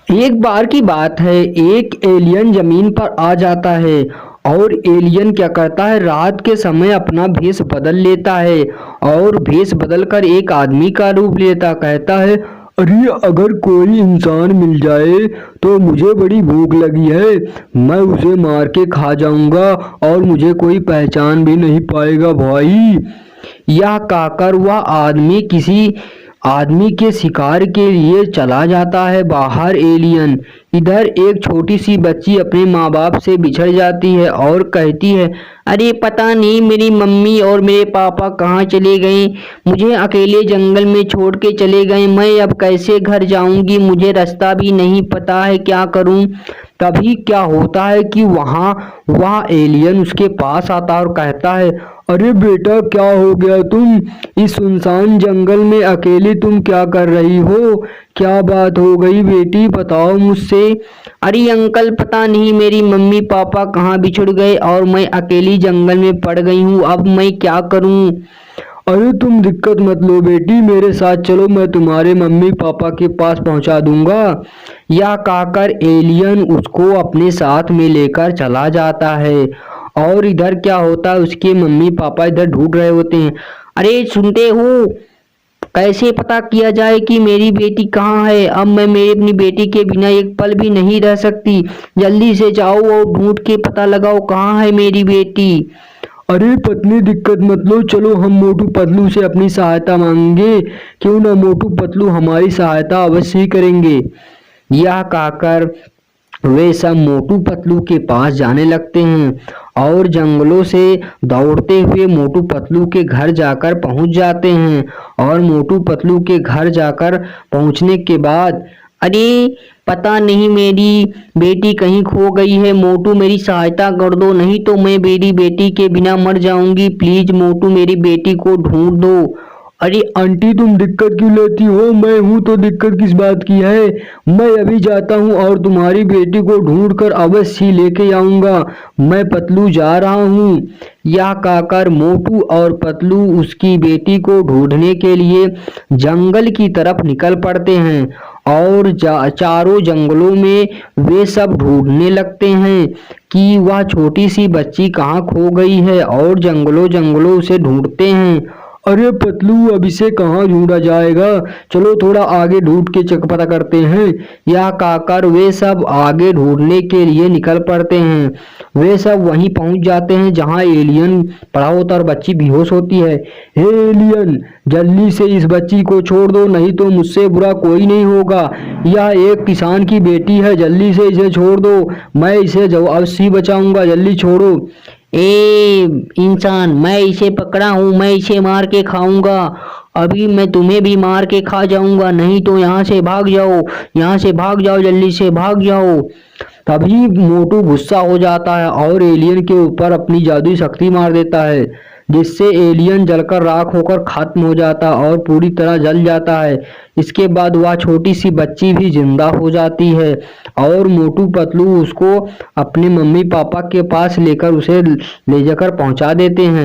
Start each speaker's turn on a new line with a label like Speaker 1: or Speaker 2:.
Speaker 1: एक बार की बात है, एक एलियन जमीन पर आ जाता है। और एलियन क्या करता है, रात के समय अपना भेष बदल लेता है और भेष बदलकर एक आदमी का रूप लेता। कहता है, अरे अगर कोई इंसान मिल जाए तो मुझे बड़ी भूख लगी है, मैं उसे मार के खा जाऊंगा और मुझे कोई पहचान भी नहीं पाएगा भाई। यह कहकर वह आदमी किसी आदमी के शिकार के लिए चला जाता है बाहर। एलियन इधर एक छोटी सी बच्ची अपने माँ बाप से बिछड़ जाती है और कहती है, अरे पता नहीं मेरी मम्मी और मेरे पापा कहाँ चले गए, मुझे अकेले जंगल में छोड़ के चले गए, मैं अब कैसे घर जाऊंगी, मुझे रास्ता भी नहीं पता है, क्या करूं। तभी क्या होता है कि वहाँ वह एलियन उसके पास आता है और कहता है, अरे बेटा क्या हो गया, तुम इस सुनसान जंगल में अकेली तुम क्या कर रही हो, क्या बात हो गई बेटी, बताओ मुझसे। अरे अंकल पता नहीं मेरी मम्मी पापा कहाँ बिछड़ गए और मैं अकेली जंगल में पड़ गई हूँ, अब मैं क्या करूँ। अरे तुम दिक्कत मत लो बेटी, मेरे साथ चलो, मैं तुम्हारे मम्मी पापा के पास पहुंचा दूंगा। यह कहकर एलियन उसको अपने साथ में लेकर चला जाता है। और इधर क्या होता है, उसके मम्मी पापा इधर ढूंढ रहे होते हैं। अरे सुनते हो, कैसे पता किया जाए कि मेरी बेटी कहाँ है, अब मैं मेरी अपनी बेटी के बिना एक पल भी नहीं रह सकती, जल्दी से जाओ और ढूंढ के पता लगाओ कहाँ है मेरी बेटी। अरे पत्नी दिक्कत मत लो, चलो हम मोटू पतलू से अपनी सहायता मांगेंगे, क्यों ना मोटू पतलू हमारी सहायता अवश्य ही करेंगे। यह कहकर वे सब मोटू पतलू के पास जाने लगते हैं और जंगलों से दौड़ते हुए मोटू पतलू के घर जाकर पहुंच जाते हैं। और मोटू पतलू के घर जाकर पहुंचने के बाद, अरे पता नहीं मेरी बेटी कहीं खो गई है, मोटू मेरी सहायता कर दो, नहीं तो मैं मेरी बेटी के बिना मर जाऊंगी, प्लीज मोटू मेरी बेटी को ढूंढ दो। अरे आंटी तुम दिक्कत क्यों लेती हो, मैं हूं तो दिक्कत किस बात की है, मैं अभी जाता हूं और तुम्हारी बेटी को ढूंढ कर अवश्य ही लेके आऊंगा, मैं पतलू जा रहा हूं। यह कहकर मोटू और पतलू उसकी बेटी को ढूंढने के लिए जंगल की तरफ निकल पड़ते हैं। और चारों जंगलों में वे सब ढूंढने लगते हैं कि वह छोटी सी बच्ची कहाँ खो गई है और जंगलों जंगलों उसे ढूंढते हैं। अरे पतलू अब इसे कहाँ ढूंढा जाएगा, चलो थोड़ा आगे ढूंढ के चक पता करते हैं। यह कहकर वे सब आगे ढूंढने के लिए निकल पड़ते हैं। वे सब वहीं पहुंच जाते हैं जहां एलियन पड़ा होता और बच्ची बेहोश होती है। हे एलियन जल्दी से इस बच्ची को छोड़ दो, नहीं तो मुझसे बुरा कोई नहीं होगा, यह एक किसान की बेटी है, जल्दी से इसे छोड़ दो, मैं इसे अवश्य बचाऊंगा, जल्दी छोड़ो। ए इंसान, मैं इसे पकड़ा हूँ, मैं इसे मार के खाऊंगा, अभी मैं तुम्हें भी मार के खा जाऊंगा, नहीं तो यहाँ से भाग जाओ, यहाँ से भाग जाओ, जल्दी से भाग जाओ। तभी मोटू गुस्सा हो जाता है और एलियन के ऊपर अपनी जादुई शक्ति मार देता है, जिससे एलियन जलकर राख होकर खत्म हो जाता है और पूरी तरह जल जाता है। इसके बाद वह छोटी सी बच्ची भी जिंदा हो जाती है और मोटू पतलू उसको अपने मम्मी पापा के पास लेकर उसे ले जाकर पहुंचा देते हैं।